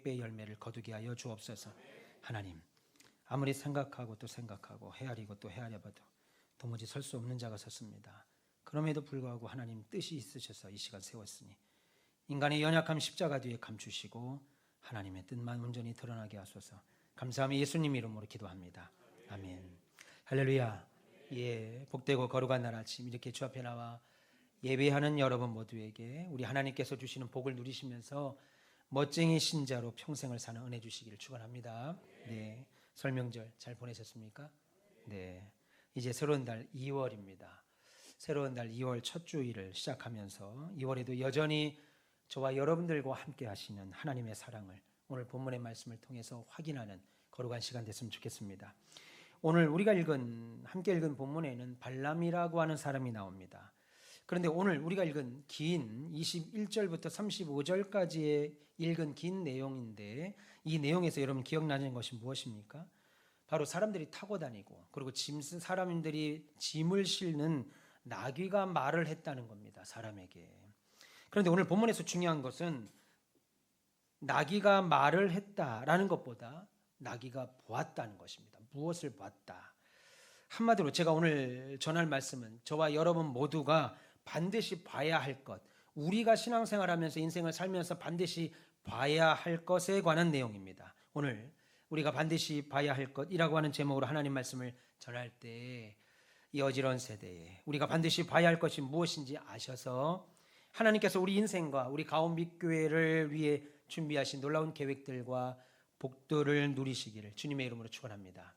100배의 열매를 거두게 하여 주옵소서. 하나님, 아무리 생각하고 또 생각하고 헤아리고 또 헤아려봐도 도무지 설 수 없는 자가 섰습니다. 그럼에도 불구하고 하나님 뜻이 있으셔서 이 시간 세웠으니 인간의 연약함 십자가 뒤에 감추시고 하나님의 뜻만 온전히 드러나게 하소서. 감사하며 예수님 이름으로 기도합니다. 아멘. 할렐루야. 예, 복되고 거룩한 날 아침 이렇게 주 앞에 나와 예배하는 여러분 모두에게 우리 하나님께서 주시는 복을 누리시면서 멋쟁이 신자로 평생을 사는 은혜 주시기를 축원합니다. 네, 설명절 잘 보내셨습니까? 네, 이제 새로운 달 2월입니다. 새로운 달 2월 첫 주일을 시작하면서 2월에도 여전히 저와 여러분들과 함께 하시는 하나님의 사랑을 오늘 본문의 말씀을 통해서 확인하는 거룩한 시간 됐으면 좋겠습니다. 오늘 우리가 함께 읽은 본문에는 발람이라고 하는 사람이 나옵니다. 그런데 오늘 우리가 읽은 긴 21절부터 35절까지의 읽은 긴 내용인데 이 내용에서 여러분 기억나는 것이 무엇입니까? 바로 사람들이 타고 다니고 그리고 사람들이 짐을 실는 나귀가 말을 했다는 겁니다. 사람에게. 그런데 오늘 본문에서 중요한 것은 나귀가 말을 했다라는 것보다 나귀가 보았다는 것입니다. 무엇을 봤다? 한마디로 제가 오늘 전할 말씀은 저와 여러분 모두가 반드시 봐야 할 것, 우리가 신앙생활하면서 인생을 살면서 반드시 봐야 할 것에 관한 내용입니다. 오늘 우리가 반드시 봐야 할 것이라고 하는 제목으로 하나님 말씀을 전할 때 이 어지러운 세대에 우리가 반드시 봐야 할 것이 무엇인지 아셔서 하나님께서 우리 인생과 우리 가온빛교회를 위해 준비하신 놀라운 계획들과 복들을 누리시기를 주님의 이름으로 축원합니다.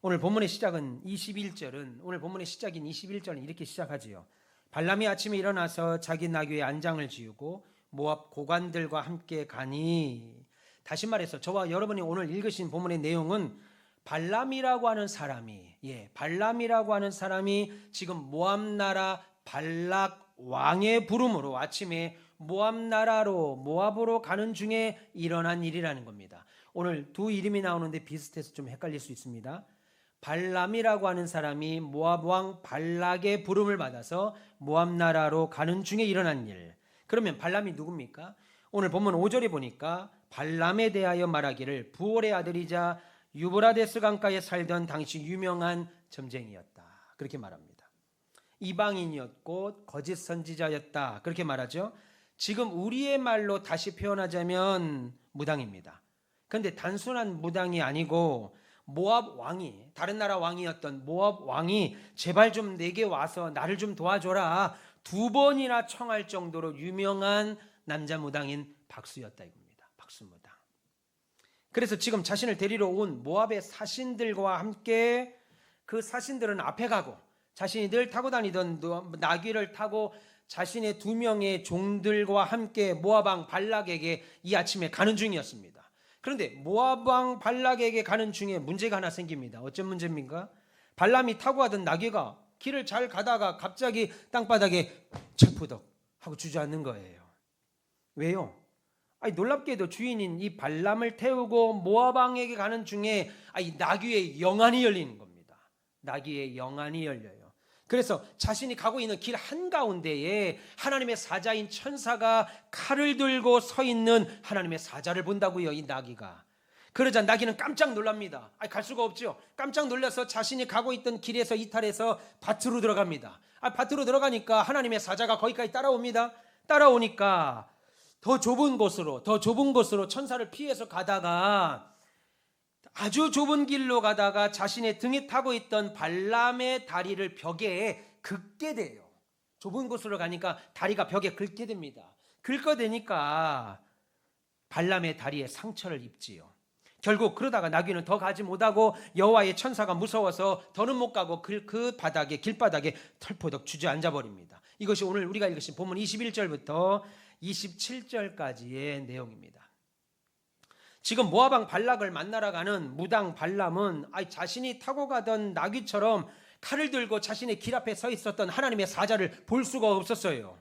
오늘 본문의 시작은 21절은 오늘 본문의 시작인 21절은 이렇게 시작하지요. 발람이 아침에 일어나서 자기 나귀의 안장을 지우고 모압 고관들과 함께 가니, 다시 말해서 저와 여러분이 오늘 읽으신 본문의 내용은 발람이라고 하는 사람이 지금 모압 나라 발락 왕의 부름으로 아침에 모압 나라로 모압으로 가는 중에 일어난 일이라는 겁니다. 오늘 두 이름이 나오는데 비슷해서 좀 헷갈릴 수 있습니다. 발람이라고 하는 사람이 모압 왕 발락의 부름을 받아서 모압 나라로 가는 중에 일어난 일. 그러면 발람이 누굽니까? 오늘 본문 5절에 보니까 발람에 대하여 말하기를 부올의 아들이자 유브라데스 강가에 살던 당시 유명한 점쟁이였다. 그렇게 말합니다. 이방인이었고 거짓 선지자였다. 그렇게 말하죠. 지금 우리의 말로 다시 표현하자면 무당입니다. 그런데 단순한 무당이 아니고 모압 왕이, 다른 나라 왕이었던 모압 왕이 제발 좀 내게 와서 나를 좀 도와줘라 2번이나 청할 정도로 유명한 남자 무당인 박수였다 이겁니다. 박수무당. 그래서 지금 자신을 데리러 온 모압의 사신들과 함께 그 사신들은 앞에 가고 자신이 늘 타고 다니던 나귀를 타고 자신의 2명의 종들과 함께 모압 왕 발락에게 이 아침에 가는 중이었습니다. 그런데 모압 왕 발락에게 가는 중에 문제가 하나 생깁니다. 어떤 문제입니까? 발람이 타고 가던 나귀가 길을 잘 가다가 갑자기 땅바닥에 철푸덕 하고 주저앉는 거예요. 왜요? 놀랍게도 주인인 이 발람을 태우고 모압 왕에게 가는 중에 이 나귀의 영안이 열리는 겁니다. 나귀의 영안이 열려요. 그래서 자신이 가고 있는 길 한가운데에 하나님의 사자인 천사가 칼을 들고 서 있는 하나님의 사자를 본다고요. 이 나귀가. 그러자 나귀는 깜짝 놀랍니다. 갈 수가 없죠. 깜짝 놀라서 자신이 가고 있던 길에서 이탈해서 밭으로 들어갑니다. 밭으로 들어가니까 하나님의 사자가 거기까지 따라옵니다. 따라오니까 더 좁은 곳으로 천사를 피해서 가다가 아주 좁은 길로 가다가 자신의 등에 타고 있던 발람의 다리를 벽에 긁게 돼요. 좁은 곳으로 가니까 다리가 벽에 긁게 됩니다. 긁어대니까 발람의 다리에 상처를 입지요. 결국 그러다가 나귀는 더 가지 못하고 여호와의 천사가 무서워서 더는 못 가고 그 바닥에 길바닥에 털포덕 주저앉아 버립니다. 이것이 오늘 우리가 읽으신 본문 21절부터 27절까지의 내용입니다. 지금 모압 왕 발락을 만나러 가는 무당 발람은 자신이 타고 가던 나귀처럼 칼을 들고 자신의 길 앞에 서 있었던 하나님의 사자를 볼 수가 없었어요.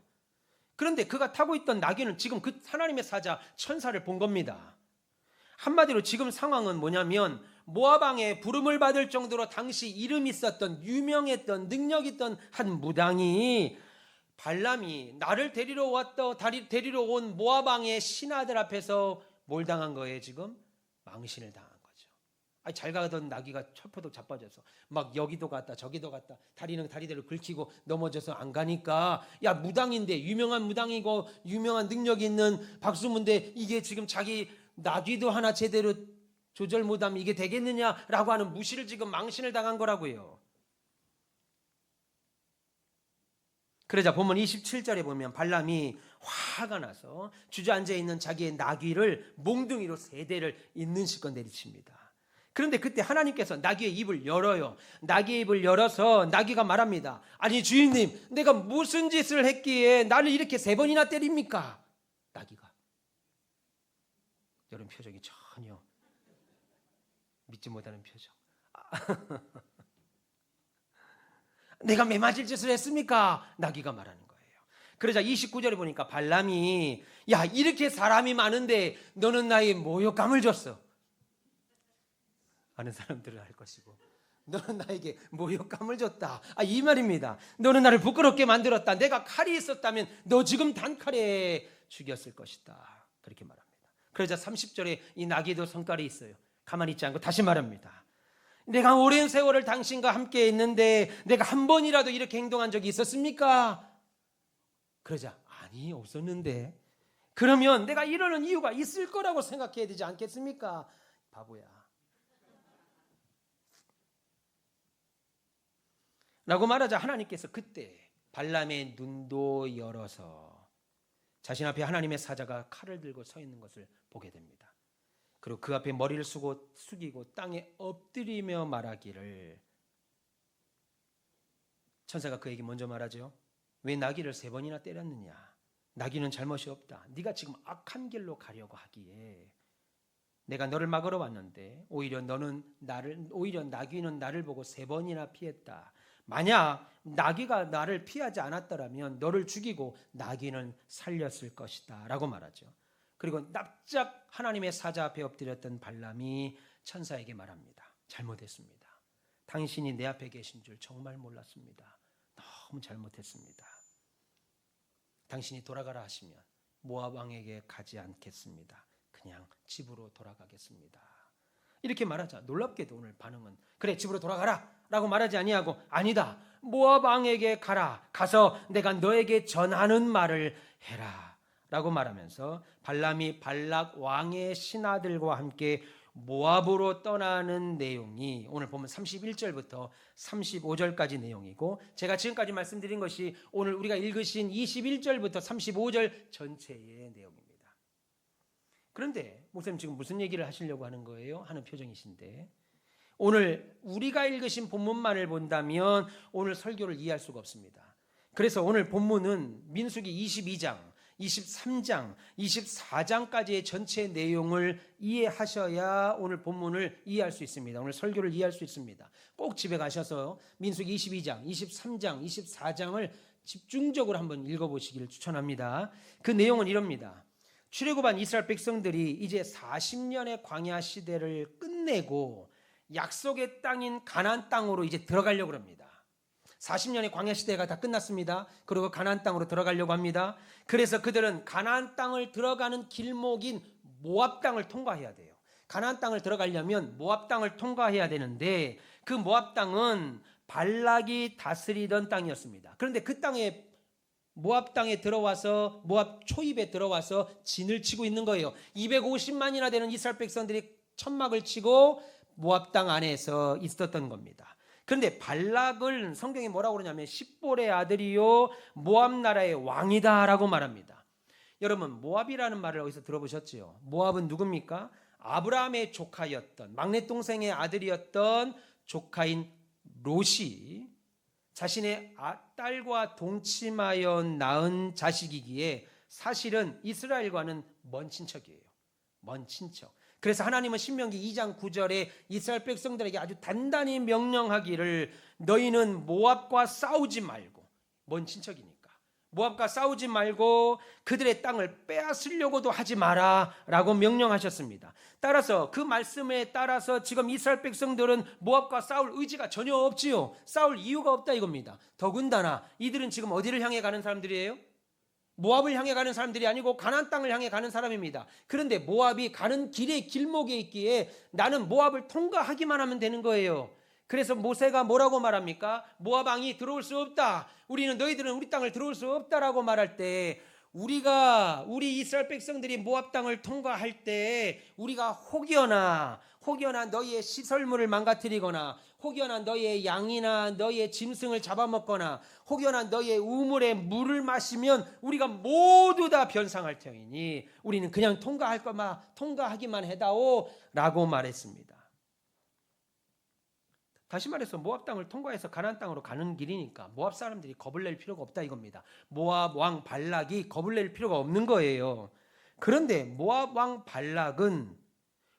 그런데 그가 타고 있던 나귀는 지금 그 하나님의 사자 천사를 본 겁니다. 한마디로 지금 상황은 뭐냐면 모압 왕의 부름을 받을 정도로 당시 이름이 있었던 유명했던 능력 있던 한 무당이 발람이 나를 데리러 온 모압 왕의 신하들 앞에서 뭘 당한 거예요 지금? 망신을 당한 거죠. 잘 가던 나귀가 철포덕 자빠져서 막 여기도 갔다 저기도 갔다 다리는 다리대로 긁히고 넘어져서 안 가니까 야 무당인데 유명한 무당이고 유명한 능력이 있는 박수문데 이게 지금 자기 나귀도 하나 제대로 조절 못하면 이게 되겠느냐라고 하는 무시를 지금 망신을 당한 거라고요. 그러자 본문 27절에 보면 발람이 화가 나서 주저앉아 있는 자기의 나귀를 몽둥이로 3대를 있는 실컷 내리칩니다. 그런데 그때 하나님께서 나귀의 입을 열어요. 나귀의 입을 열어서 나귀가 말합니다. 아니 주인님, 내가 무슨 짓을 했기에 나를 이렇게 3번이나 때립니까? 나귀가 여러분 표정이 전혀 믿지 못하는 표정. 내가 매맞을 짓을 했습니까? 나귀가 말하는 거예요. 그러자 29절에 보니까 발람이 야 이렇게 사람이 많은데 너는 나의 모욕감을 줬어. 아는 사람들은 알 것이고 너는 나에게 모욕감을 줬다. 이 말입니다. 너는 나를 부끄럽게 만들었다. 내가 칼이 있었다면 너 지금 단칼에 죽였을 것이다. 그렇게 말합니다. 그러자 30절에 이 나귀도 성깔이 있어요. 가만히 있지 않고 다시 말합니다. 내가 오랜 세월을 당신과 함께 있는데 내가 한 번이라도 이렇게 행동한 적이 있었습니까? 그러자 아니 없었는데 그러면 내가 이러는 이유가 있을 거라고 생각해야 되지 않겠습니까? 바보야 라고 말하자 하나님께서 그때 발람의 눈도 열어서 자신 앞에 하나님의 사자가 칼을 들고 서 있는 것을 보게 됩니다. 그리고 그 앞에 머리를 숙이고 땅에 엎드리며 말하기를 천사가 그에게 먼저 말하죠. 왜 나귀를 3번이나 때렸느냐? 나귀는 잘못이 없다. 네가 지금 악한 길로 가려고 하기에 내가 너를 막으러 왔는데 오히려 나귀는 나를 보고 3번이나 피했다. 만약 나귀가 나를 피하지 않았더라면 너를 죽이고 나귀는 살렸을 것이다 라고 말하죠. 그리고 납작 하나님의 사자 앞에 엎드렸던 발람이 천사에게 말합니다. 잘못했습니다. 당신이 내 앞에 계신 줄 정말 몰랐습니다. 너무 잘못했습니다. 당신이 돌아가라 하시면 모압 왕에게 가지 않겠습니다. 그냥 집으로 돌아가겠습니다. 이렇게 말하자 놀랍게도 오늘 반응은 그래 집으로 돌아가라 라고 말하지 아니하고 아니다 모압 왕에게 가라 가서 내가 너에게 전하는 말을 해라 라고 말하면서 발람이 발락 왕의 신하들과 함께 모압으로 떠나는 내용이 오늘 보면 31절부터 35절까지 내용이고 제가 지금까지 말씀드린 것이 오늘 우리가 읽으신 21절부터 35절 전체의 내용입니다. 그런데 목사님 지금 무슨 얘기를 하시려고 하는 거예요? 하는 표정이신데 오늘 우리가 읽으신 본문만을 본다면 오늘 설교를 이해할 수가 없습니다. 그래서 오늘 본문은 민수기 22장 23장, 24장까지의 전체 내용을 이해하셔야 오늘 본문을 이해할 수 있습니다. 오늘 설교를 이해할 수 있습니다. 꼭 집에 가셔서 민수기 22장, 23장, 24장을 집중적으로 한번 읽어보시기를 추천합니다. 그 내용은 이럽니다. 출애굽한 이스라엘 백성들이 이제 40년의 광야 시대를 끝내고 약속의 땅인 가나안 땅으로 이제 들어가려고 합니다. 40년의 광야 시대가 다 끝났습니다. 그리고 가나안 땅으로 들어가려고 합니다. 그래서 그들은 가나안 땅을 들어가는 길목인 모압 땅을 통과해야 돼요. 가나안 땅을 들어가려면 모압 땅을 통과해야 되는데 그 모압 땅은 발락이 다스리던 땅이었습니다. 그런데 그 땅에 모압 땅에 들어와서 모압 초입에 들어와서 진을 치고 있는 거예요. 250만이나 되는 이스라엘 백성들이 천막을 치고 모압 땅 안에서 있었던 겁니다. 그런데 발락을 성경이 뭐라고 그러냐면 십볼의 아들이요 모압 나라의 왕이다라고 말합니다. 여러분 모압이라는 말을 어디서 들어보셨지요? 모압은 누굽니까? 아브라함의 조카였던 막내 동생의 아들이었던 조카인 롯이 자신의 딸과 동침하여 낳은 자식이기에 사실은 이스라엘과는 먼 친척이에요. 먼 친척. 그래서 하나님은 신명기 2장 9절에 이스라엘 백성들에게 아주 단단히 명령하기를 너희는 모압과 싸우지 말고 먼 친척이니까 모압과 싸우지 말고 그들의 땅을 빼앗으려고도 하지 마라 라고 명령하셨습니다. 따라서 그 말씀에 따라서 지금 이스라엘 백성들은 모압과 싸울 의지가 전혀 없지요. 싸울 이유가 없다 이겁니다. 더군다나 이들은 지금 어디를 향해 가는 사람들이에요? 모압을 향해 가는 사람들이 아니고 가나안 땅을 향해 가는 사람입니다. 그런데 모압이 가는 길의 길목에 있기에 나는 모압을 통과하기만 하면 되는 거예요. 그래서 모세가 뭐라고 말합니까? 모압 왕이 들어올 수 없다. 너희들은 우리 땅을 들어올 수 없다라고 말할 때 우리 이스라엘 백성들이 모압 땅을 통과할 때 우리가 혹여나 너희의 시설물을 망가뜨리거나 혹여나 너희의 양이나 너희의 짐승을 잡아먹거나 혹여나 너희의 우물에 물을 마시면 우리가 모두 다 변상할 터이니 우리는 그냥 통과하기만 해다오 라고 말했습니다. 다시 말해서 모압 땅을 통과해서 가나안 땅으로 가는 길이니까 모압 사람들이 겁을 낼 필요가 없다 이겁니다. 모압 왕 발락이 겁을 낼 필요가 없는 거예요. 그런데 모압 왕 발락은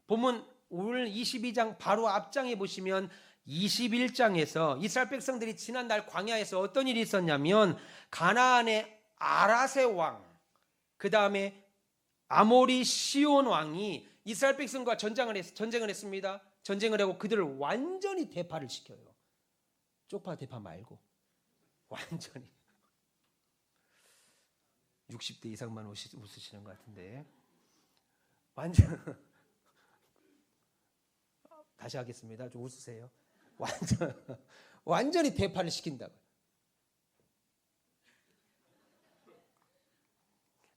보면 오늘 22장 바로 앞장에 보시면 21장에서 이스라엘 백성들이 지난날 광야에서 어떤 일이 있었냐면 가나안의 아라세 왕, 그 다음에 아모리 시온 왕이 이스라엘 백성과 전쟁을 했습니다. 전쟁을 하고 그들을 완전히 대파를 시켜요. 쪽파 대파 말고 완전히 60대 이상만 웃으시는 것 같은데 완전 다시 하겠습니다. 좀 웃으세요. 완전히 대파를 시킨다고.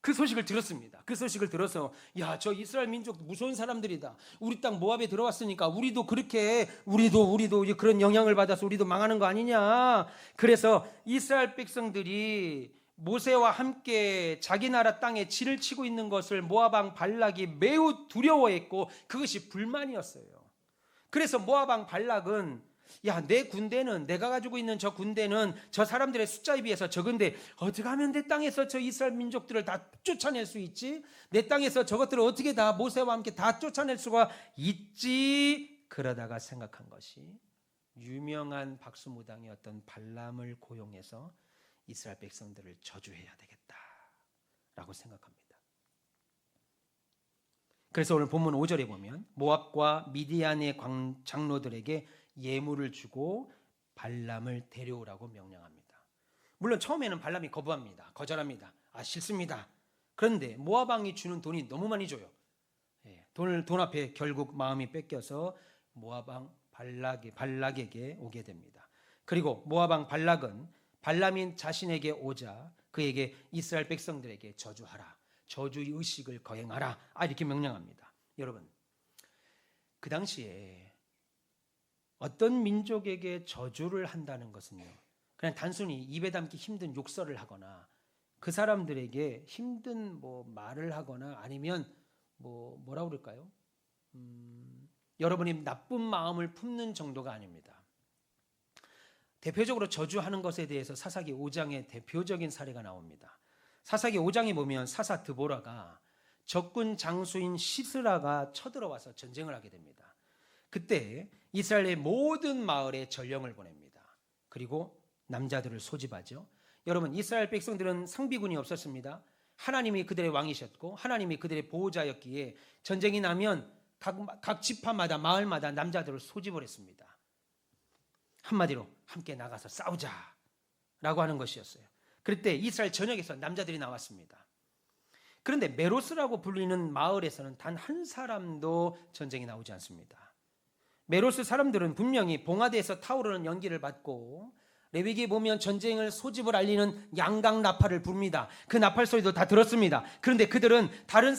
그 소식을 들었습니다. 그 소식을 들어서 야, 저 이스라엘 민족 무서운 사람들이다. 우리 땅 모압에 들어왔으니까 우리도 그런 영향을 받아서 우리도 망하는 거 아니냐. 그래서 이스라엘 백성들이 모세와 함께 자기 나라 땅에 진을 치고 있는 것을 모압 왕 발락이 매우 두려워했고 그것이 불만이었어요. 그래서 모압 왕 발락은 야, 내가 가지고 있는 저 군대는 저 사람들의 숫자에 비해서 적은데 어떻게 하면 내 땅에서 저 이스라엘 민족들을 다 쫓아낼 수 있지? 내 땅에서 저것들을 어떻게 다 모세와 함께 다 쫓아낼 수가 있지? 그러다가 생각한 것이 유명한 박수무당이었던 발람을 고용해서 이스라엘 백성들을 저주해야 되겠다라고 생각합니다. 그래서 오늘 본문 5절에 보면 모압과 미디안의 장로들에게 예물을 주고 발람을 데려오라고 명령합니다. 물론 처음에는 발람이 거절합니다. 싫습니다. 그런데 모압 왕이 주는 돈이 너무 많이 줘요. 돈 앞에 결국 마음이 뺏겨서 모압 왕 발락에게 오게 됩니다. 그리고 모압 왕 발락은 발람이 자신에게 오자 그에게 이스라엘 백성들에게 저주하라, 저주 의식을 거행하라 이렇게 명령합니다. 여러분, 그 당시에 어떤 민족에게 저주를 한다는 것은요, 그냥 단순히 입에 담기 힘든 욕설을 하거나 그 사람들에게 힘든 말을 하거나 아니면 뭐라고 그럴까요? 여러분이 나쁜 마음을 품는 정도가 아닙니다. 대표적으로 저주하는 것에 대해서 사사기 5장에 대표적인 사례가 나옵니다. 사사기 5장에 보면 사사 드보라가 적군 장수인 시스라가 쳐들어와서 전쟁을 하게 됩니다. 그때 이스라엘의 모든 마을에 전령을 보냅니다. 그리고 남자들을 소집하죠. 여러분, 이스라엘 백성들은 상비군이 없었습니다. 하나님이 그들의 왕이셨고 하나님이 그들의 보호자였기에 전쟁이 나면 각 지파마다 마을마다 남자들을 소집을 했습니다. 한마디로 함께 나가서 싸우자라고 하는 것이었어요. 그럴 때 이스라엘 전역에서 남자들이 나왔습니다. 그런데 메로스라고 불리는 마을에서는 단 한 사람도 전쟁에 나오지 않습니다. 메로스 사람들은 분명히 봉화대에서 타오르는 연기를 받고 레위기에 보면 전쟁을 소집을 알리는 양강 나팔을 부릅니다. 그 나팔 소리도 다 들었습니다. 그런데 그들은 다른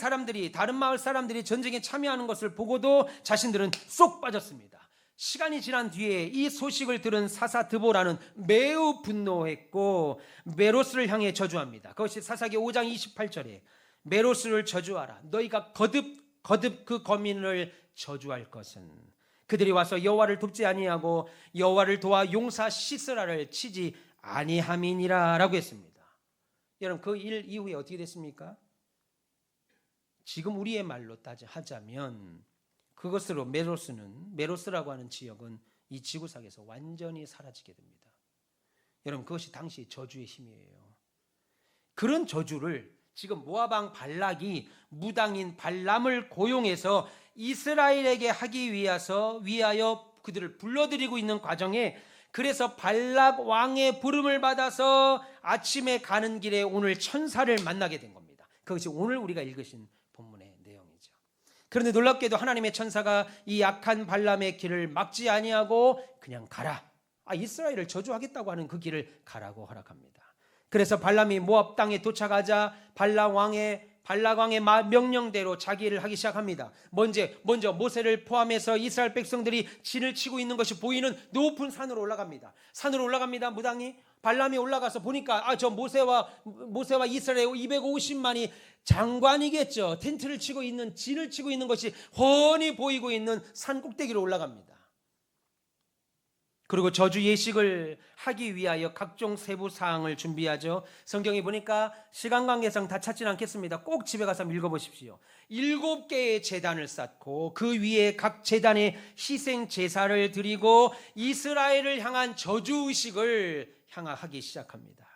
마을 사람들이 전쟁에 참여하는 것을 보고도 자신들은 쏙 빠졌습니다. 시간이 지난 뒤에 이 소식을 들은 사사 드보라는 매우 분노했고 메로스를 향해 저주합니다. 그것이 사사기 5장 28절에 메로스를 저주하라. 너희가 거듭 그 거민을 저주할 것은 그들이 와서 여호와를 돕지 아니하고 여호와를 도와 용사 시스라를 치지 아니함이니라 라고 했습니다. 여러분, 그 일 이후에 어떻게 됐습니까? 지금 우리의 말로 하자면 그것으로 메로스라고 하는 지역은 이 지구상에서 완전히 사라지게 됩니다. 여러분, 그것이 당시 저주의 힘이에요. 그런 저주를 지금 모압 왕 발락이 무당인 발람을 고용해서 이스라엘에게 하기 위하여 그들을 불러들이고 있는 과정에 그래서 발락 왕의 부름을 받아서 아침에 가는 길에 오늘 천사를 만나게 된 겁니다. 그것이 오늘 우리가 읽으신 본문의 내용이죠. 그런데 놀랍게도 하나님의 천사가 이 악한 발람의 길을 막지 아니하고 그냥 가라. 이스라엘을 저주하겠다고 하는 그 길을 가라고 허락합니다. 그래서 발람이 모압 땅에 도착하자 발락 왕의 명령대로 자기 일을 하기 시작합니다. 먼저 모세를 포함해서 이스라엘 백성들이 진을 치고 있는 것이 보이는 높은 산으로 올라갑니다. 무당이 발람이 올라가서 보니까 저 모세와 이스라엘 250만이 장관이겠죠. 텐트를 치고 있는, 진을 치고 있는 것이 훤히 보이고 있는 산 꼭대기로 올라갑니다. 그리고 저주 예식을 하기 위하여 각종 세부 사항을 준비하죠. 성경에 보니까 시간 관계상 다 찾지는 않겠습니다. 꼭 집에 가서 읽어보십시오. 7개의 제단을 쌓고 그 위에 각 제단에 희생 제사를 드리고 이스라엘을 향한 저주 의식을 향하기 시작합니다.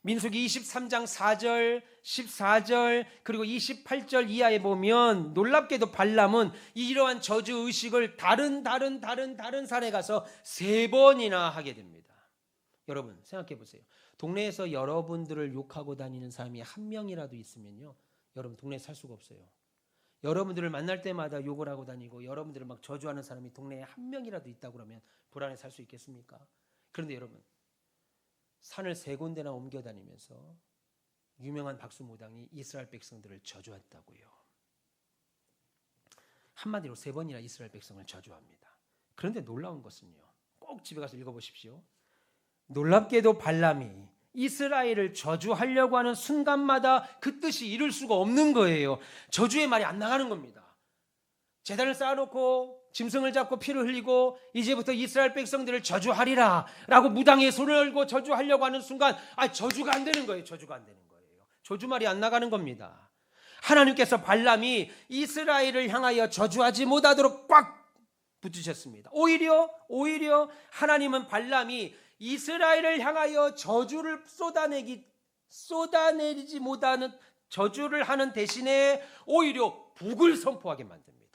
민수기 23장 4절, 14절 그리고 28절 이하에 보면 놀랍게도 발람은 이러한 저주 의식을 다른 산에 가서 3번이나 하게 됩니다. 여러분 생각해 보세요. 동네에서 여러분들을 욕하고 다니는 사람이 한 명이라도 있으면요, 여러분 동네에 살 수가 없어요. 여러분들을 만날 때마다 욕을 하고 다니고 여러분들을 막 저주하는 사람이 동네에 한 명이라도 있다고 그러면 불안해 살 수 있겠습니까? 그런데 여러분, 산을 3군데나 옮겨 다니면서 유명한 박수무당이 이스라엘 백성들을 저주했다고요. 한마디로 3번이나 이스라엘 백성을 저주합니다. 그런데 놀라운 것은요, 꼭 집에 가서 읽어보십시오. 놀랍게도 발람이 이스라엘을 저주하려고 하는 순간마다 그 뜻이 이룰 수가 없는 거예요. 저주의 말이 안 나가는 겁니다. 제단을 쌓아놓고 짐승을 잡고 피를 흘리고 이제부터 이스라엘 백성들을 저주하리라 라고 무당의 손을 열고 저주하려고 하는 순간 저주가 안 되는 거예요. 저주 말이 안 나가는 겁니다. 하나님께서 발람이 이스라엘을 향하여 저주하지 못하도록 꽉 붙이셨습니다. 오히려 하나님은 발람이 이스라엘을 향하여 저주를 쏟아내리지 못하는 저주를 하는 대신에 오히려 복을 선포하게 만듭니다.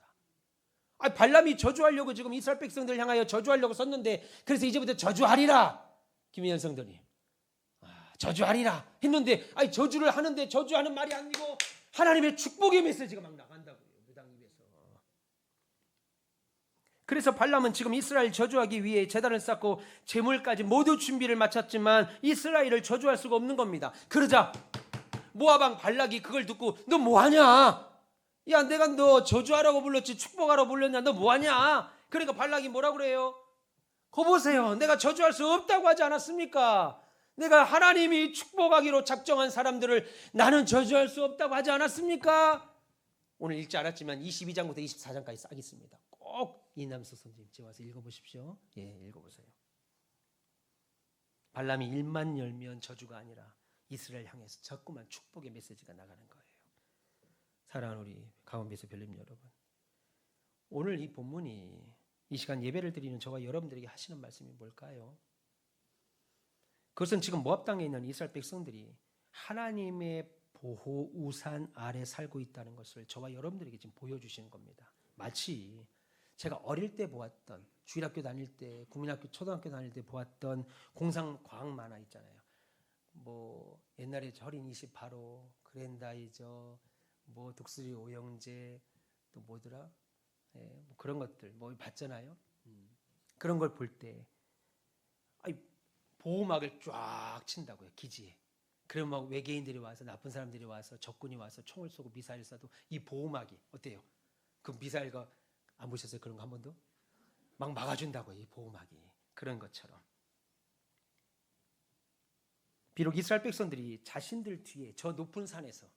발람이 저주하려고 지금 이스라엘 백성들을 향하여 저주하려고 썼는데, 그래서 이제부터 저주하리라, 김희연 성도님, 저주하리라 했는데 저주를 하는데 저주하는 말이 아니고 하나님의 축복의 메시지가 막 나간다고요, 무당 입에서. 그래서 발람은 지금 이스라엘 저주하기 위해 제단을 쌓고 제물까지 모두 준비를 마쳤지만 이스라엘을 저주할 수가 없는 겁니다. 그러자 모압 왕 발락이 그걸 듣고 너 뭐하냐? 야, 내가 너 저주하라고 불렀지 축복하라고 불렀냐? 너 뭐하냐? 그러니까 발락이 뭐라고 그래요? 거 보세요, 내가 저주할 수 없다고 하지 않았습니까? 내가 하나님이 축복하기로 작정한 사람들을 나는 저주할 수 없다고 하지 않았습니까? 오늘 읽지 않았지만 22장부터 24장까지 싹 있습니다. 꼭 이남수 선생님 집에 와서 읽어보십시오. 읽어보세요. 발람이 입만 열면 저주가 아니라 이스라엘 향해서 자꾸만 축복의 메시지가 나가는 거예요. 사랑하는 우리 강원비서 별님 여러분, 오늘 이 본문이 이 시간 예배를 드리는 저와 여러분들에게 하시는 말씀이 뭘까요? 그것은 지금 모압 땅에 있는 이스라엘 백성들이 하나님의 보호 우산 아래 살고 있다는 것을 저와 여러분들에게 지금 보여주시는 겁니다. 마치 제가 어릴 때 보았던, 주일학교 다닐 때, 국민학교 초등학교 다닐 때 보았던 공상 과학 만화 있잖아요. 뭐 옛날에 철인 28호, 그랜다이저, 뭐 독수리 오영재, 또 뭐더라, 뭐 그런 것들 뭐 봤잖아요. 그런 걸 볼 때 보호막을 쫙 친다고요, 기지에. 그러면 막 외계인들이 와서, 나쁜 사람들이 와서, 적군이 와서 총을 쏘고 미사일 쏴도 이 보호막이 어때요? 그 미사일과 안 보셨어요? 그런 거 한 번도? 막 막아준다고요, 이 보호막이. 그런 것처럼 비록 이스라엘 백성들이 자신들 뒤에 저 높은 산에서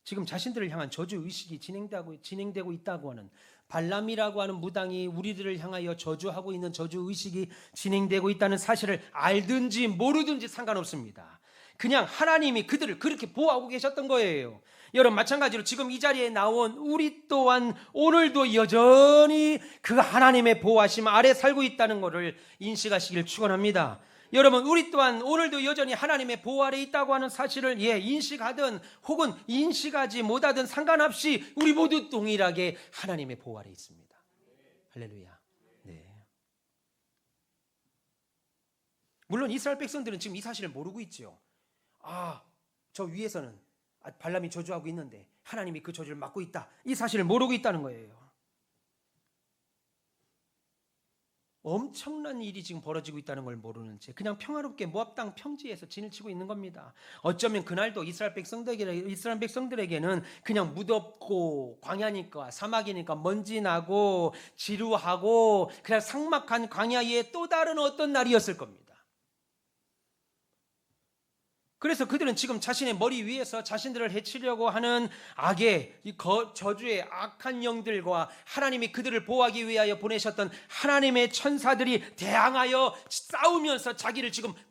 지금 자신들을 향한 저주 의식이 진행되고 있다고 하는, 발람이라고 하는 무당이 우리들을 향하여 저주하고 있는 저주 의식이 진행되고 있다는 사실을 알든지 모르든지 상관없습니다. 그냥 하나님이 그들을 그렇게 보호하고 계셨던 거예요. 여러분, 마찬가지로 지금 이 자리에 나온 우리 또한 오늘도 여전히 그 하나님의 보호하심 아래 살고 있다는 것을 인식하시길 축원합니다. 여러분, 우리 또한 오늘도 여전히 하나님의 보호 아래 있다고 하는 사실을 인식하든 혹은 인식하지 못하든 상관없이 우리 모두 동일하게 하나님의 보호 아래 있습니다. 할렐루야. 네. 물론 이스라엘 백성들은 지금 이 사실을 모르고 있죠. 저 위에서는 발람이 저주하고 있는데 하나님이 그 저주를 막고 있다, 이 사실을 모르고 있다는 거예요. 엄청난 일이 지금 벌어지고 있다는 걸 모르는 채 그냥 평화롭게 모압 땅 평지에서 진을 치고 있는 겁니다. 어쩌면 그날도 이스라엘 백성들에게는 그냥 무덥고 광야니까, 사막이니까 먼지 나고 지루하고 그냥 삭막한 광야의 또 다른 어떤 날이었을 겁니다. 그래서 그들은 지금 자신의 머리 위에서 자신들을 해치려고 하는 악의 저주의 악한 영들과 하나님이 그들을 보호하기 위하여 보내셨던 하나님의 천사들이 대항하여 싸우면서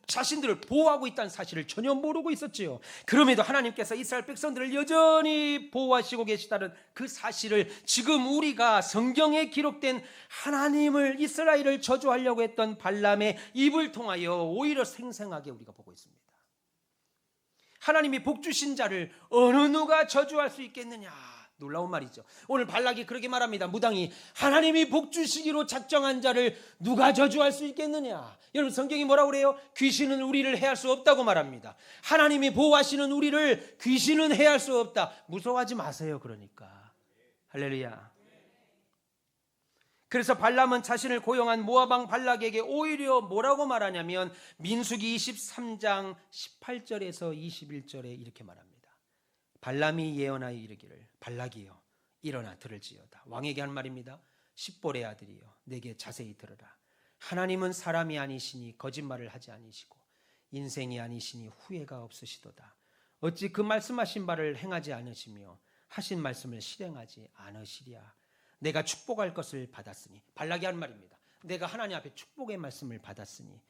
자신들을 보호하고 있다는 사실을 전혀 모르고 있었지요. 그럼에도 하나님께서 이스라엘 백성들을 여전히 보호하시고 계시다는 그 사실을 지금 우리가 성경에 기록된 하나님을, 이스라엘을 저주하려고 했던 발람의 입을 통하여 오히려 생생하게 우리가 보고 있습니다. 하나님이 복 주신 자를 어느 누가 저주할 수 있겠느냐, 놀라운 말이죠. 오늘 발락이 그렇게 말합니다. 무당이 하나님이 복 주시기로 작정한 자를 누가 저주할 수 있겠느냐. 여러분, 성경이 뭐라고 그래요? 귀신은 우리를 해할 수 없다고 말합니다. 하나님이 보호하시는 우리를 귀신은 해할 수 없다. 무서워하지 마세요. 그러니까 할렐루야. 그래서 발람은 자신을 고용한 모압 왕 발락에게 오히려 뭐라고 말하냐면 민수기 23장 18절에서 21절에 이렇게 말합니다. 발람이 예언하여 이르기를, 발락이여 일어나 들을지어다. 왕에게 한 말입니다. 십볼의 아들이여 내게 자세히 들으라. 하나님은 사람이 아니시니 거짓말을 하지 아니시고 인생이 아니시니 후회가 없으시도다. 어찌 그 말씀하신 바를 행하지 않으시며 하신 말씀을 실행하지 않으시랴. 내가 축복할 것을 받았으니, 발락이 한 말입니다. 내가 하나님 앞에 축복의 말씀을 받았으니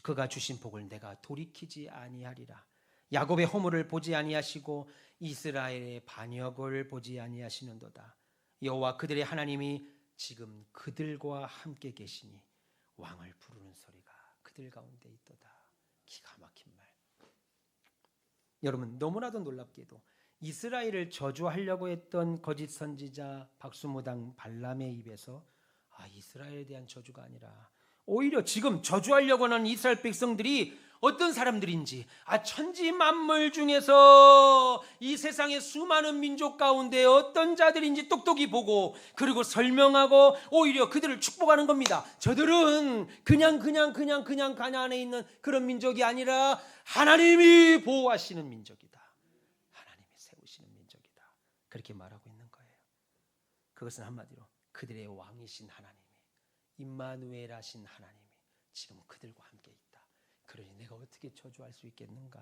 그가 주신 복을 내가 돌이키지 아니하리라. 야곱의 허물을 보지 아니하시고 이스라엘의 반역을 보지 아니하시는도다. 여호와 그들의 하나님이 지금 그들과 함께 계시니 왕을 부르는 소리가 그들 가운데 있도다. 기가 막힌 말. 여러분, 너무나도 놀랍게도 이스라엘을 저주하려고 했던 거짓 선지자 박수무당 발람의 입에서 이스라엘에 대한 저주가 아니라 오히려 지금 저주하려고 하는 이스라엘 백성들이 어떤 사람들인지, 천지 만물 중에서 이 세상의 수많은 민족 가운데 어떤 자들인지 똑똑히 보고 그리고 설명하고 오히려 그들을 축복하는 겁니다. 저들은 그냥 가나안에 있는 그런 민족이 아니라 하나님이 보호하시는 민족이다. 그렇게 말하고 있는 거예요. 그것은 한마디로 그들의 왕이신 하나님이, 임마누엘 하신 하나님이 지금 그들과 함께 있다. 그러니 내가 어떻게 저주할 수 있겠는가.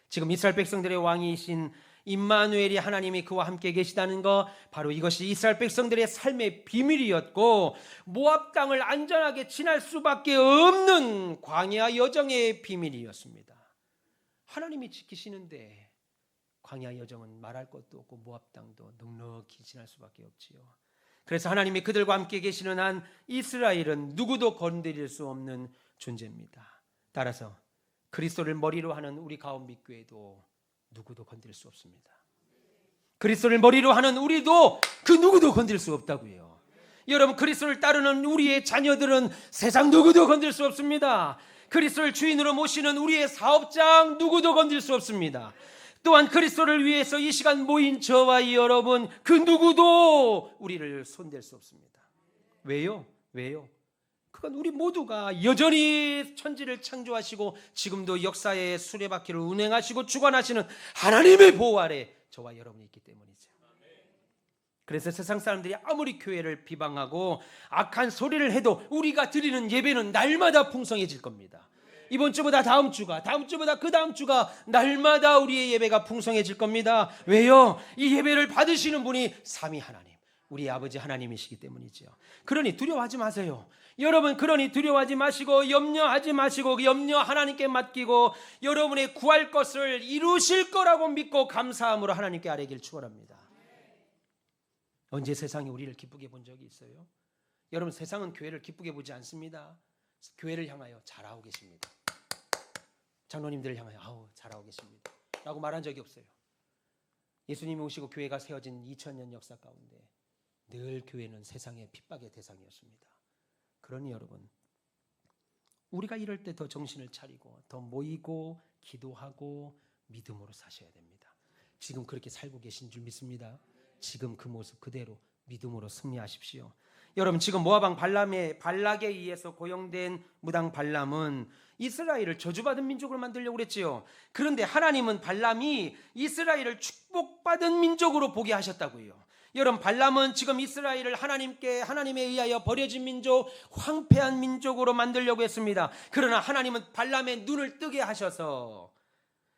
지금 이스라엘 백성들의 왕이신 임마누엘이 하나님이 그와 함께 계시다는 것, 바로 이것이 이스라엘 백성들의 삶의 비밀이었고 모압 땅을 안전하게 지날 수밖에 없는 광야 여정의 비밀이었습니다. 하나님이 지키시는데 광야 여정은 말할 것도 없고 모압 땅도 넉넉히 지날 수밖에 없지요. 그래서 하나님이 그들과 함께 계시는 한 이스라엘은 누구도 건드릴 수 없는 존재입니다. 따라서 그리스도를 머리로 하는 우리 가온빛교회도 누구도 건드릴 수 없습니다. 그리스도를 머리로 하는 우리도 그 누구도 건드릴 수 없다고요. 여러분, 그리스도를 따르는 우리의 자녀들은 세상 누구도 건드릴 수 없습니다. 그리스도를 주인으로 모시는 우리의 사업장 누구도 건드릴 수 없습니다. 또한 그리스도를 위해서 이 시간 모인 저와 여러분, 그 누구도 우리를 손댈 수 없습니다. 왜요? 그건 우리 모두가 여전히 천지를 창조하시고 지금도 역사의 수레바퀴를 운행하시고 주관하시는 하나님의 보호 아래 저와 여러분이 있기 때문이죠. 그래서 세상 사람들이 아무리 교회를 비방하고 악한 소리를 해도 우리가 드리는 예배는 날마다 풍성해질 겁니다. 이번 주보다 다음 주가, 다음 주보다 그 다음 주가 날마다 우리의 예배가 풍성해질 겁니다. 왜요? 이 예배를 받으시는 분이 삼위 하나님, 우리 아버지 하나님이시기 때문이죠. 그러니 두려워하지 마세요. 여러분, 그러니 두려워하지 마시고 염려하지 마시고 염려 하나님께 맡기고 여러분의 구할 것을 이루실 거라고 믿고 감사함으로 하나님께 아뢰길 축원합니다. 언제 세상이 우리를 기쁘게 본 적이 있어요? 여러분, 세상은 교회를 기쁘게 보지 않습니다. 교회를 향하여 잘하고 계십니다. 장로님들을 향하여 잘하고 계십니다 라고 말한 적이 없어요. 예수님이 오시고 교회가 세워진 2000년 역사 가운데 늘 교회는 세상의 핍박의 대상이었습니다. 그러니 여러분, 우리가 이럴 때 더 정신을 차리고 더 모이고 기도하고 믿음으로 사셔야 됩니다. 지금 그렇게 살고 계신 줄 믿습니다. 지금 그 모습 그대로 믿음으로 승리하십시오. 여러분, 지금 모압 발락에 의해서 고용된 무당 발람은 이스라엘을 저주받은 민족으로 만들려고 그랬지요. 그런데 하나님은 발람이 이스라엘을 축복받은 민족으로 보게 하셨다고요. 여러분, 발람은 지금 이스라엘을 하나님에 의하여 버려진 민족, 황폐한 민족으로 만들려고 했습니다. 그러나 하나님은 발람의 눈을 뜨게 하셔서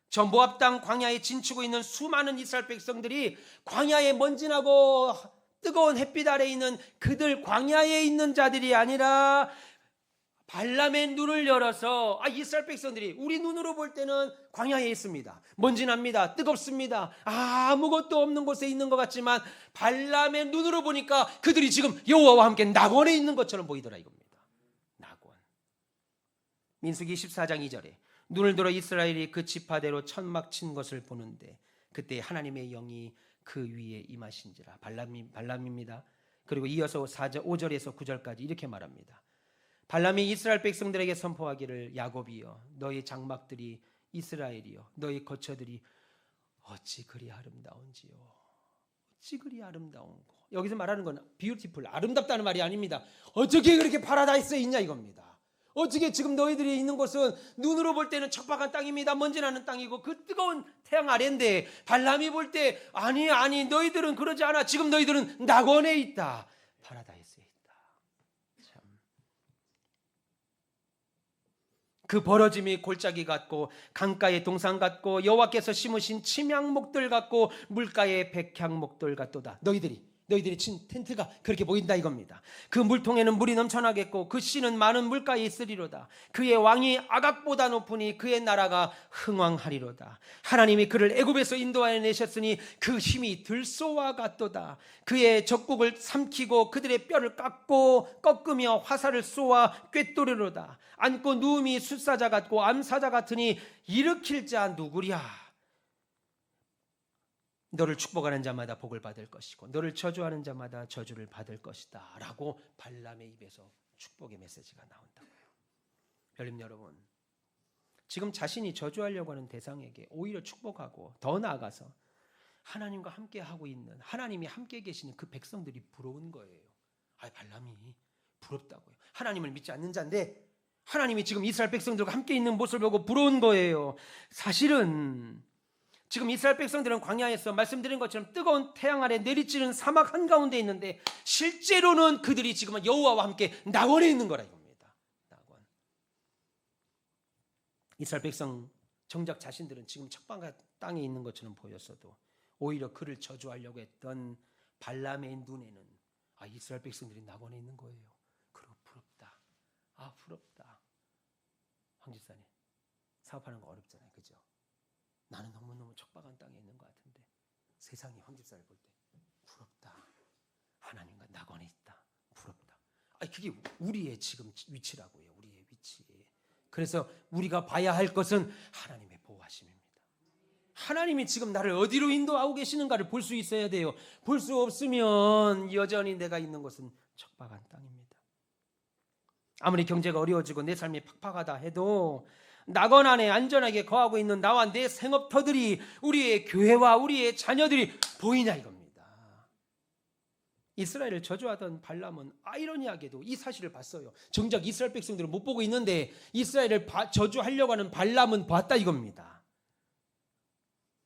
저 모압 땅 광야에 진치고 있는 수많은 이스라엘 백성들이 광야에 먼지나고 뜨거운 햇빛 아래 있는 그들 광야에 있는 자들이 아니라 발람의 눈을 열어서 이스라엘 백성들이 우리 눈으로 볼 때는 광야에 있습니다. 먼지납니다. 뜨겁습니다. 아무것도 없는 곳에 있는 것 같지만 발람의 눈으로 보니까 그들이 지금 여호와와 함께 낙원에 있는 것처럼 보이더라 이겁니다. 낙원. 민수기 14장 2절에 눈을 들어 이스라엘이 그 지파대로 천막 친 것을 보는데 그때 하나님의 영이 그 위에 임하신지라. 발람입니다. 그리고 이어서 5절에서 9절까지 이렇게 말합니다. 발람이 이스라엘 백성들에게 선포하기를 야곱이여 너희 장막들이 이스라엘이여 너희 거처들이 어찌 그리 아름다운지요. 어찌 그리 아름다운고. 여기서 말하는 건 beautiful, 아름답다는 말이 아닙니다. 어떻게 그렇게 파라다이스에 있냐 이겁니다. 어떻게 지금 너희들이 있는 곳은 눈으로 볼 때는 척박한 땅입니다. 먼지나는 땅이고 그 뜨거운 태양 아래인데 발람이 볼 때 아니 너희들은 그러지 않아. 지금 너희들은 낙원에 있다. 파라다이스에 있다. 참. 그 벌어짐이 골짜기 같고 강가의 동산 같고 여호와께서 심으신 침향목들 같고 물가의 백향목들 같도다. 너희들이 친 텐트가 그렇게 보인다 이겁니다. 그 물통에는 물이 넘쳐나겠고 그 씨는 많은 물가에 있으리로다. 그의 왕이 아각보다 높으니 그의 나라가 흥왕하리로다. 하나님이 그를 애굽에서 인도하여 내셨으니 그 힘이 들소와 같도다. 그의 적국을 삼키고 그들의 뼈를 꺾으며 화살을 쏘아 꿰뚫으로다. 앉고 누움이 숫사자 같고 암사자 같으니 일으킬 자 누구랴. 너를 축복하는 자마다 복을 받을 것이고 너를 저주하는 자마다 저주를 받을 것이다 라고 발람의 입에서 축복의 메시지가 나온다고요. 여러분, 여러분, 지금 자신이 저주하려고 하는 대상에게 오히려 축복하고 더 나아가서 하나님과 함께하고 있는, 하나님이 함께 계시는 그 백성들이 부러운 거예요. 발람이 부럽다고요. 하나님을 믿지 않는 자인데 하나님이 지금 이스라엘 백성들과 함께 있는 모습을 보고 부러운 거예요. 사실은 지금 이스라엘 백성들은 광야에서 말씀드린 것처럼 뜨거운 태양 아래 내리쬐는 사막 한가운데 있는데 실제로는 그들이 지금은 여호와와 함께 낙원에 있는 거라 이겁니다. 낙원. 이스라엘 백성 정작 자신들은 지금 척박한 땅에 있는 것처럼 보였어도 오히려 그를 저주하려고 했던 발람의 눈에는 이스라엘 백성들이 낙원에 있는 거예요. 그리고 부럽다. 부럽다. 황 집사님, 사업하는 거 어렵잖아요. 그죠? 나는 너무너무 척박한 땅에 있는 것 같은데 세상이 황 집사를 볼 때 부럽다. 하나님과 낙원에 있다. 부럽다. 그게 우리의 지금 위치라고요. 우리의 위치. 그래서 우리가 봐야 할 것은 하나님의 보호하심입니다. 하나님이 지금 나를 어디로 인도하고 계시는가를 볼 수 있어야 돼요. 볼 수 없으면 여전히 내가 있는 곳은 척박한 땅입니다. 아무리 경제가 어려워지고 내 삶이 팍팍하다 해도 낙원 안에 안전하게 거하고 있는 나와 내 생업터들이, 우리의 교회와 우리의 자녀들이 보이냐 이겁니다. 이스라엘을 저주하던 발람은 아이러니하게도 이 사실을 봤어요. 정작 이스라엘 백성들은 못 보고 있는데 이스라엘을 저주하려고 하는 발람은 봤다 이겁니다.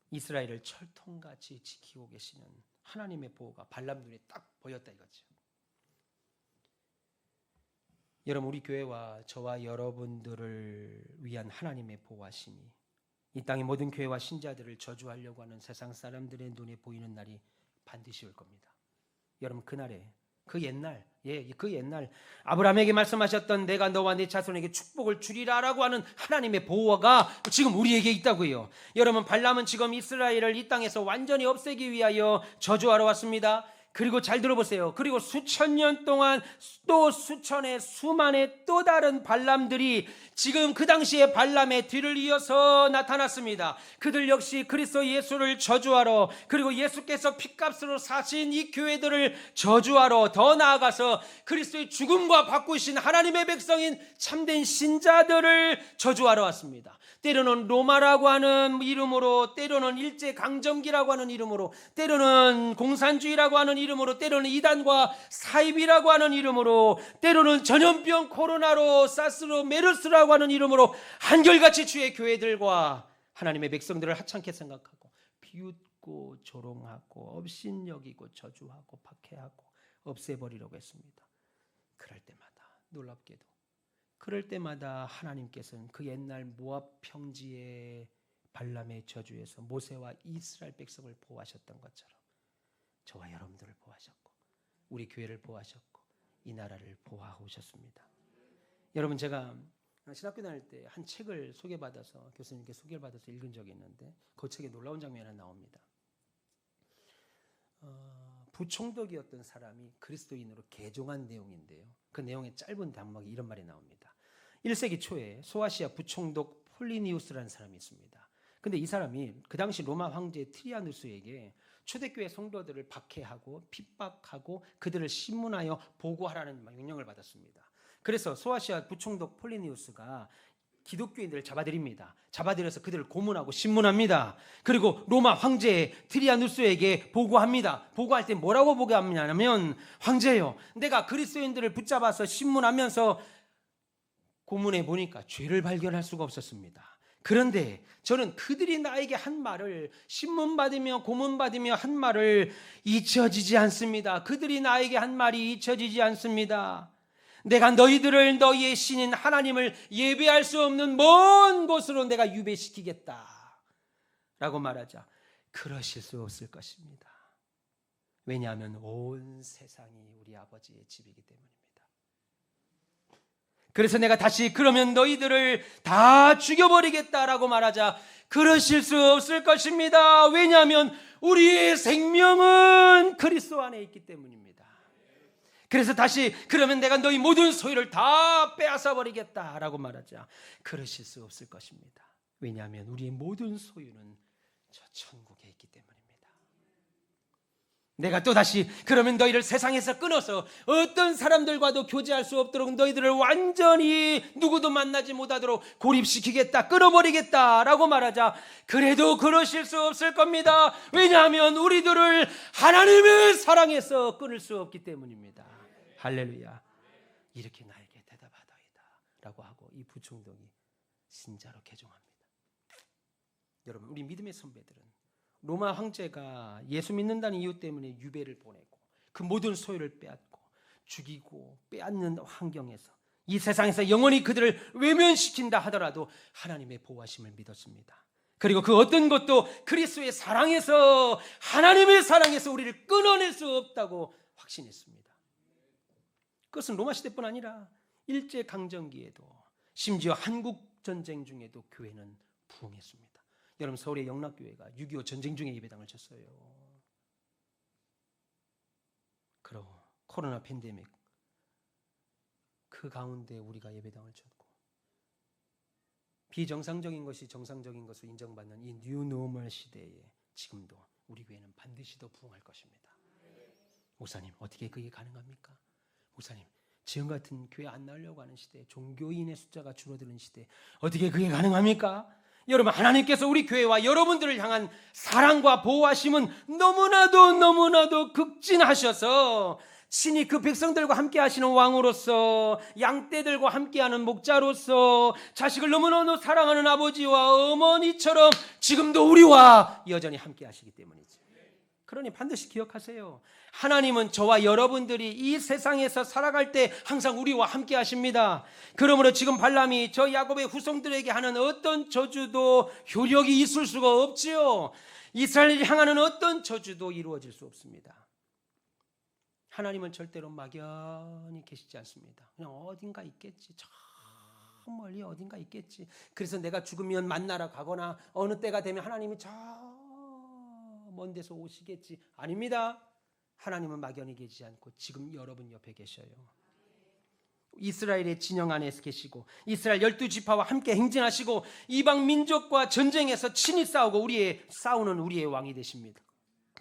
이스라엘을 철통같이 지키고 계시는 하나님의 보호가 발람 눈에 딱 보였다 이거죠. 여러분, 우리 교회와 저와 여러분들을 위한 하나님의 보호하심이 이 땅의 모든 교회와 신자들을 저주하려고 하는 세상 사람들의 눈에 보이는 날이 반드시 올 겁니다. 여러분, 그날에 그 옛날 아브라함에게 말씀하셨던 내가 너와 네 자손에게 축복을 주리라라고 하는 하나님의 보호가 지금 우리에게 있다고요. 여러분, 발람은 지금 이스라엘을 이 땅에서 완전히 없애기 위하여 저주하러 왔습니다. 그리고 잘 들어보세요. 그리고 수천 년 동안 또 수천의 수만의 또 다른 발람들이 지금 그 당시에 발람의 뒤를 이어서 나타났습니다. 그들 역시 그리스도 예수를 저주하러, 그리고 예수께서 핏값으로 사신 이 교회들을 저주하러, 더 나아가서 그리스도의 죽음과 바꾸신 하나님의 백성인 참된 신자들을 저주하러 왔습니다. 때로는 로마라고 하는 이름으로, 때로는 일제강점기라고 하는 이름으로, 때로는 공산주의라고 하는 이름으로, 때로는 이단과 사입이라고 하는 이름으로, 때로는 전염병 코로나로, 사스로, 메르스라고 하는 이름으로 한결같이 주의 교회들과 하나님의 백성들을 하찮게 생각하고 비웃고 조롱하고 업신여기고 저주하고 박해하고 없애버리려고 했습니다. 그럴 때마다 놀랍게도, 그럴 때마다 하나님께서는 그 옛날 모압 평지의 발람의 저주에서 모세와 이스라엘 백성을 보호하셨던 것처럼 저와 여러분들을 보호하셨고 우리 교회를 보호하셨고 이 나라를 보호하고 오셨습니다. 여러분, 제가 신학교 다닐 때 한 책을 소개받아서, 교수님께 소개를 받아서 읽은 적이 있는데 그 책에 놀라운 장면이 하나 나옵니다. 부총독이었던 사람이 그리스도인으로 개종한 내용인데요, 그 내용의 짧은 단막에 이런 말이 나옵니다. 1세기 초에 소아시아 부총독 폴리니우스라는 사람이 있습니다. 근데 이 사람이 그 당시 로마 황제 트리아누스에게 초대교회 성도들을 박해하고 핍박하고 그들을 신문하여 보고하라는 명령을 받았습니다. 그래서 소아시아 부총독 폴리니우스가 기독교인들을 잡아들입니다. 잡아들여서 그들을 고문하고 신문합니다. 그리고 로마 황제 트리아누스에게 보고합니다. 보고할 때 뭐라고 보고하냐면, 황제요, 내가 그리스도인들을 붙잡아서 신문하면서 고문해 보니까 죄를 발견할 수가 없었습니다. 그런데 저는 그들이 나에게 한 말을, 신문받으며 고문받으며 한 말을 잊혀지지 않습니다. 그들이 나에게 한 말이 잊혀지지 않습니다. 내가 너희들을 너희의 신인 하나님을 예배할 수 없는 먼 곳으로 내가 유배시키겠다 라고 말하자, 그러실 수 없을 것입니다. 왜냐하면 온 세상이 우리 아버지의 집이기 때문입니다. 그래서 내가 다시 그러면 너희들을 다 죽여버리겠다라고 말하자, 그러실 수 없을 것입니다. 왜냐하면 우리의 생명은 그리스도 안에 있기 때문입니다. 그래서 다시 그러면 내가 너희 모든 소유를 다 빼앗아 버리겠다라고 말하자, 그러실 수 없을 것입니다. 왜냐하면 우리의 모든 소유는 저 천국에 있기 때문입니다. 내가 또다시 그러면 너희를 세상에서 끊어서 어떤 사람들과도 교제할 수 없도록 너희들을 완전히 누구도 만나지 못하도록 고립시키겠다, 끊어버리겠다라고 말하자, 그래도 그러실 수 없을 겁니다. 왜냐하면 우리들을 하나님의 사랑에서 끊을 수 없기 때문입니다. 할렐루야. 이렇게 나에게 대답하다이다 라고 하고 이 부총독이 신자로 개종합니다. 여러분, 우리 믿음의 선배들은 로마 황제가 예수 믿는다는 이유 때문에 유배를 보내고 그 모든 소유를 빼앗고 죽이고 빼앗는 환경에서 이 세상에서 영원히 그들을 외면시킨다 하더라도 하나님의 보호하심을 믿었습니다. 그리고 그 어떤 것도 그리스도의 사랑에서, 하나님의 사랑에서 우리를 끊어낼 수 없다고 확신했습니다. 그것은 로마 시대뿐 아니라 일제강점기에도, 심지어 한국전쟁 중에도 교회는 부흥했습니다. 여러분, 서울의 영락교회가 6.25 전쟁 중에 예배당을 쳤어요. 그리고 코로나 팬데믹 그 가운데 우리가 예배당을 쳤고, 비정상적인 것이 정상적인 것을 인정받는 이 뉴노멀 시대에 지금도 우리 교회는 반드시 더 부흥할 것입니다. 목사님, 어떻게 그게 가능합니까? 목사님, 지금 같은 교회 안 나오려고 하는 시대, 종교인의 숫자가 줄어드는 시대, 어떻게 그게 가능합니까? 여러분, 하나님께서 우리 교회와 여러분들을 향한 사랑과 보호하심은 너무나도 극진하셔서 친히 그 백성들과 함께 하시는 왕으로서, 양떼들과 함께하는 목자로서, 자식을 너무너무 사랑하는 아버지와 어머니처럼 지금도 우리와 여전히 함께 하시기 때문이죠. 그러니 반드시 기억하세요. 하나님은 저와 여러분들이 이 세상에서 살아갈 때 항상 우리와 함께 하십니다. 그러므로 지금 발람이 저 야곱의 후손들에게 하는 어떤 저주도 효력이 있을 수가 없지요. 이스라엘을 향하는 어떤 저주도 이루어질 수 없습니다. 하나님은 절대로 막연히 계시지 않습니다. 그냥 어딘가 있겠지, 저 멀리 어딘가 있겠지. 그래서 내가 죽으면 만나러 가거나 어느 때가 되면 하나님이 저 먼 데서 오시겠지. 아닙니다. 하나님은 막연히 계시지 않고 지금 여러분 옆에 계셔요. 이스라엘의 진영 안에서 계시고 이스라엘 12지파와 함께 행진하시고 이방 민족과 전쟁에서 친히 싸우고 싸우는 우리의 왕이 되십니다.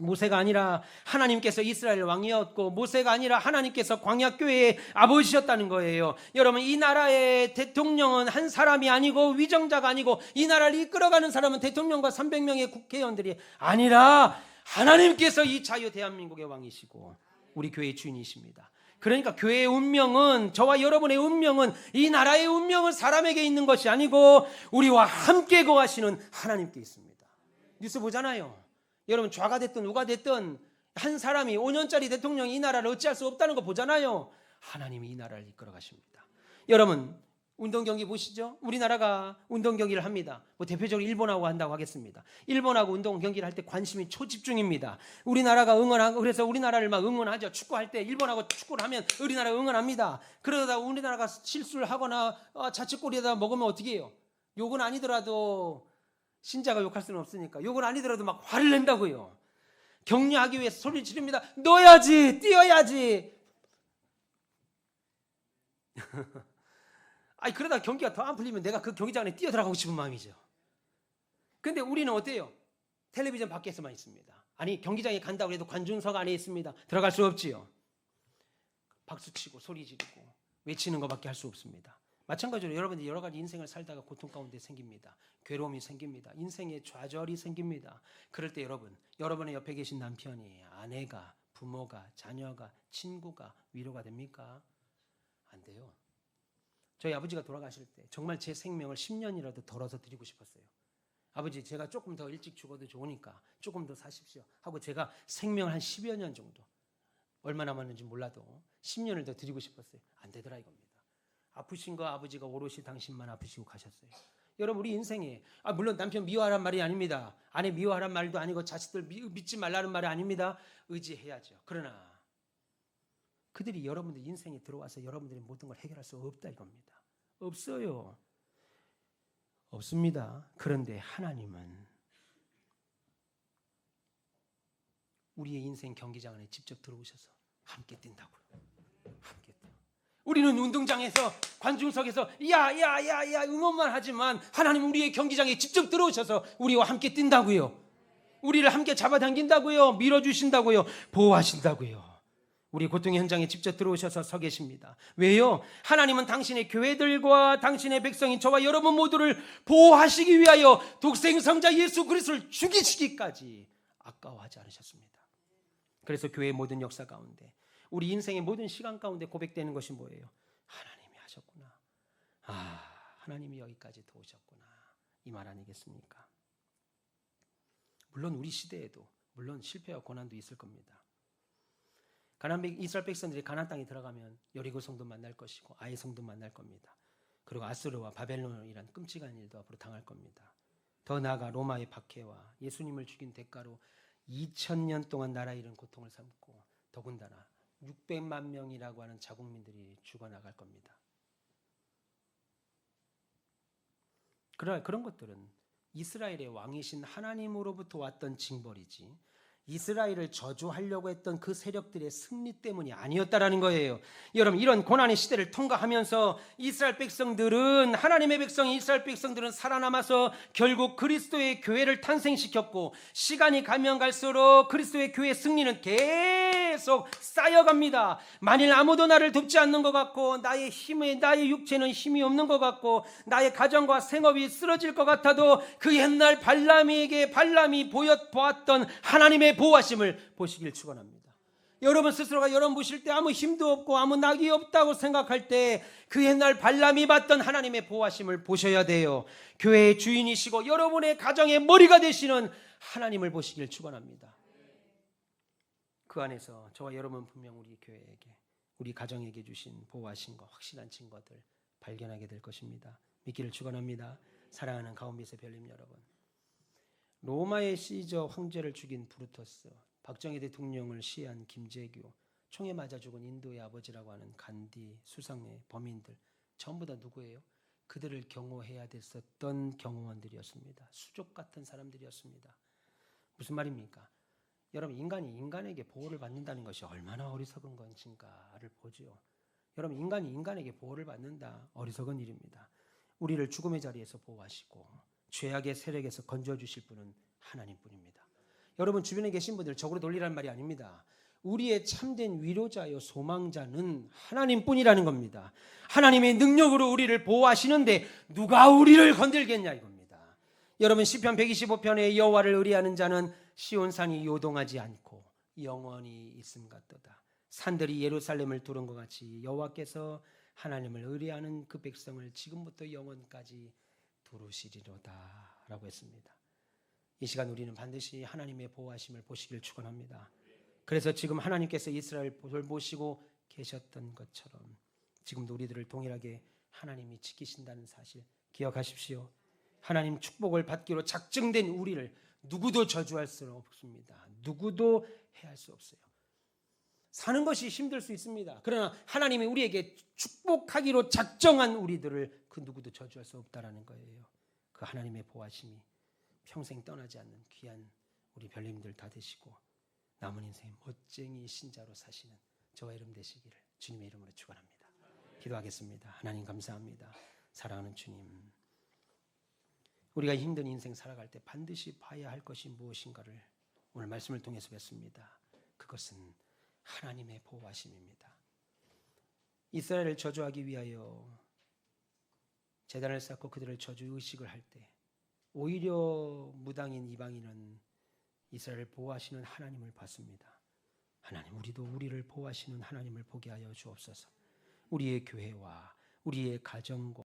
모세가 아니라 하나님께서 이스라엘 왕이었고 모세가 아니라 하나님께서 광야교회의 아버지셨다는 거예요. 여러분, 이 나라의 대통령은 한 사람이 아니고 위정자가 아니고 이 나라를 이끌어가는 사람은 대통령과 300명의 국회의원들이 아니라 하나님께서 이 자유 대한민국의 왕이시고 우리 교회의 주인이십니다. 그러니까 교회의 운명은, 저와 여러분의 운명은, 이 나라의 운명은 사람에게 있는 것이 아니고 우리와 함께 거하시는 하나님께 있습니다. 뉴스 보잖아요. 여러분, 좌가 됐든 우가 됐든 한 사람이 5년짜리 대통령이 이 나라를 어찌할 수 없다는 거 보잖아요. 하나님이 이 나라를 이끌어 가십니다. 여러분, 운동 경기 보시죠. 우리나라가 운동 경기를 합니다. 대표적으로 일본하고 한다고 하겠습니다. 일본하고 운동 경기를 할 때 관심이 초집중입니다. 우리나라가 응원하고, 그래서 우리나라를 막 응원하죠. 축구할 때 일본하고 축구를 하면 우리나라 응원합니다. 그러다 우리나라가 실수를 하거나 자책골에다 먹으면 어떻게 해요? 욕은 아니더라도, 신자가 욕할 수는 없으니까 욕은 아니더라도 막 화를 낸다고요. 격려하기 위해서 소리 지릅니다. 넣어야지, 뛰어야지. 아니, 그러다 경기가 더 안 풀리면 내가 그 경기장 안에 뛰어들어가고 싶은 마음이죠. 근데 우리는 어때요? 텔레비전 밖에서만 있습니다. 아니, 경기장에 간다고 해도 관중석 안에 있습니다. 들어갈 수 없지요. 박수치고 소리 지르고 외치는 것밖에 할 수 없습니다. 마찬가지로 여러분들이 여러 가지 인생을 살다가 고통 가운데 생깁니다. 괴로움이 생깁니다. 인생에 좌절이 생깁니다. 그럴 때 여러분의 옆에 계신 남편이, 아내가, 부모가, 자녀가, 친구가 위로가 됩니까? 안 돼요. 저희 아버지가 돌아가실 때 정말 제 생명을 10년이라도 덜어서 드리고 싶었어요. 아버지, 제가 조금 더 일찍 죽어도 좋으니까 조금 더 사십시오 하고 제가 생명을 한 10여 년 정도, 얼마 남았는지 몰라도 10년을 더 드리고 싶었어요. 안 되더라 이겁니다. 아프신 거 아버지가 오롯이 당신만 아프시고 가셨어요. 여러분, 우리 인생에 물론 남편 미워하란 말이 아닙니다. 아내 미워하란 말도 아니고 자식들 믿지 말라는 말이 아닙니다. 의지해야죠. 그러나 그들이 여러분들 인생에 들어와서 여러분들의 모든 걸 해결할 수 없다 이겁니다. 없어요. 없습니다. 그런데 하나님은 우리의 인생 경기장 안에 직접 들어오셔서 함께 뛴다고요. 함께 뛰어. 우리는 운동장에서 관중석에서 야야야야 응원만 하지만 하나님 우리의 경기장에 직접 들어오셔서 우리와 함께 뛴다고요. 우리를 함께 잡아당긴다고요. 밀어주신다고요. 보호하신다고요. 우리 고통의 현장에 직접 들어오셔서 서 계십니다. 왜요? 하나님은 당신의 교회들과 당신의 백성인 저와 여러분 모두를 보호하시기 위하여 독생성자 예수 그리스도를 죽이시기까지 아까워하지 않으셨습니다. 그래서 교회의 모든 역사 가운데, 우리 인생의 모든 시간 가운데 고백되는 것이 뭐예요? 하나님이 하셨구나. 하나님이 여기까지 도우셨구나. 이 말 아니겠습니까? 물론 우리 시대에도 물론 실패와 고난도 있을 겁니다. 이스라엘 백성들이 가나안 땅에 들어가면 여리고 성도 만날 것이고 아이 성도 만날 겁니다. 그리고 아수르와 바벨론이란 끔찍한 일도 앞으로 당할 겁니다. 더 나아가 로마의 박해와 예수님을 죽인 대가로 2000년 동안 나라 잃은 고통을 삼고 더군다나 600만 명이라고 하는 자국민들이 죽어나갈 겁니다. 그러나 그런 것들은 이스라엘의 왕이신 하나님으로부터 왔던 징벌이지 이스라엘을 저주하려고 했던 그 세력들의 승리 때문이 아니었다라는 거예요. 여러분, 이런 고난의 시대를 통과하면서 이스라엘 백성들은, 하나님의 백성인 이스라엘 백성들은 살아남아서 결국 그리스도의 교회를 탄생시켰고, 시간이 가면 갈수록 그리스도의 교회의 승리는 계속 쌓여갑니다. 만일 아무도 나를 돕지 않는 것 같고, 나의 육체는 힘이 없는 것 같고, 나의 가정과 생업이 쓰러질 것 같아도 그 옛날 발람이 보았던 하나님의 보호하심을 보시길 축원합니다. 여러분 스스로가 여러분 보실 때 아무 힘도 없고 아무 낙이 없다고 생각할 때 그 옛날 발람이 받던 하나님의 보호하심을 보셔야 돼요. 교회의 주인이시고 여러분의 가정의 머리가 되시는 하나님을 보시길 축원합니다. 그 안에서 저와 여러분 분명 우리 교회에게, 우리 가정에게 주신 보호하신 것, 확실한 증거들 발견하게 될 것입니다. 믿기를 축원합니다. 사랑하는 가온빛의 별님 여러분, 로마의 시저 황제를 죽인 브루터스, 박정희 대통령을 시해한 김재규, 총에 맞아 죽은 인도의 아버지라고 하는 간디, 수상의 범인들 전부 다 누구예요? 그들을 경호해야 됐었던 경호원들이었습니다. 수족 같은 사람들이었습니다. 무슨 말입니까? 여러분, 인간이 인간에게 보호를 받는다는 것이 얼마나 어리석은 것인가를 보지요. 여러분, 인간이 인간에게 보호를 받는다, 어리석은 일입니다. 우리를 죽음의 자리에서 보호하시고 죄악의 세력에서 건져주실 분은 하나님뿐입니다. 여러분, 주변에 계신 분들 적으로 돌리라는 말이 아닙니다. 우리의 참된 위로자요 소망자는 하나님뿐이라는 겁니다. 하나님의 능력으로 우리를 보호하시는데 누가 우리를 건들겠냐 이겁니다. 여러분, 시편 125편에 여호와를 의뢰하는 자는 시온산이 요동하지 않고 영원히 있음 같도다. 산들이 예루살렘을 두른 것 같이 여호와께서 하나님을 의뢰하는 그 백성을 지금부터 영원까지 두르시리로다 라고 했습니다. 이 시간 우리는 반드시 하나님의 보호하심을 보시길 축원합니다. 그래서 지금 하나님께서 이스라엘 돌보시고 계셨던 것처럼 지금도 우리들을 동일하게 하나님이 지키신다는 사실 기억하십시오. 하나님 축복을 받기로 작정된 우리를 누구도 저주할 수는 없습니다. 누구도 해할 수 없어요. 사는 것이 힘들 수 있습니다. 그러나 하나님이 우리에게 축복하기로 작정한 우리들을 그 누구도 저주할 수 없다라는 거예요. 그 하나님의 보호하심이 평생 떠나지 않는 귀한 우리 별님들 다 되시고 남은 인생 멋쟁이 신자로 사시는 저와 여러분 되시기를 주님의 이름으로 축원합니다. 기도하겠습니다. 하나님 감사합니다. 사랑하는 주님, 우리가 힘든 인생 살아갈 때 반드시 봐야 할 것이 무엇인가를 오늘 말씀을 통해서 뵀습니다. 그것은 하나님의 보호하심입니다. 이스라엘을 저주하기 위하여 제단을 쌓고 그들을 저주 의식을 할 때 오히려 무당인 이방인은 이스라엘을 보호하시는 하나님을 봤습니다. 하나님, 우리도 우리를 보호하시는 하나님을 보게 하여 주옵소서. 우리의 교회와 우리의 가정과